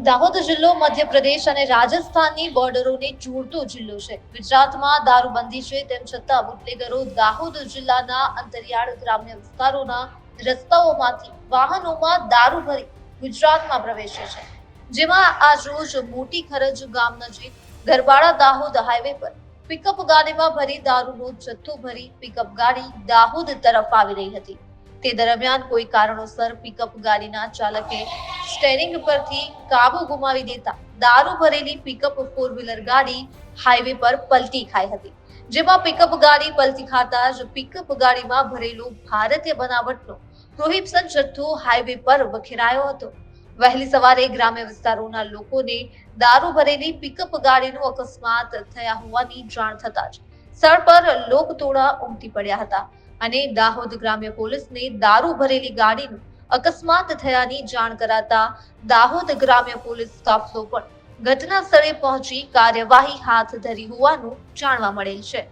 દાહોદ જિલ્લો મધ્યપ્રદેશ અને રાજસ્થાનની બોર્ડરોને જોડતો જિલ્લો છે. ગુજરાતમાં દારૂબંધી છે, તેમ છતાં બુટલેગરો દાહોદ જિલ્લાના અંતરિયાળ ગ્રામ્ય વિસ્તારોના રસ્તાઓમાંથી વાહનોમાં દારૂ ભરી ગુજરાતમાં પ્રવેશે છે. જેમાં આજ રોજ મોટી ખરજ ગામ નજીક ગરબાડા દાહોદ હાઈવે પર પિકઅપ ગાડીમાં ભરી દારૂનો જથ્થો ભરી પિકઅપ ગાડી દાહોદ તરફ આવી રહી હતી. તે દરમિયાન કોઈ કારણોસર પિકઅપ ગાડીના ચાલકે સ્ટેરિંગ પરથી કાબુ ગુમાવી દેતા દારૂ ભરેલી પિકઅપ ફોર વ્હીલર ગાડી હાઈવે પર પલટી ખાઈ હતી. જેમાં પિકઅપ ગાડી પલટી ખાતા જ પિકઅપ ગાડીમાં ભરેલો ભારતીય બનાવટનો પ્રોહિબિશન જથ્થો હાઈવે પર વખેરાયો હતો. વહેલી સવારે ગ્રામ્ય વિસ્તારોના લોકોને દારૂ ભરેલી પિકઅપ ગાડીનો અકસ્માત થયા હોવાની જાણ થતા જ સ્થળ પર લોકટોળા ઉમટી પડ્યા હતા અને દાહોદ ગ્રામ્ય પોલીસને દારૂ ભરેલી ગાડીનું અકસ્માત થયાની જાણ કરાતા દાહોદ ગ્રામ્ય પોલીસ કાફલો પણ ઘટના સ્થળે પહોંચી કાર્યવાહી હાથ ધરી હોવાનું જાણવા મળેલ છે.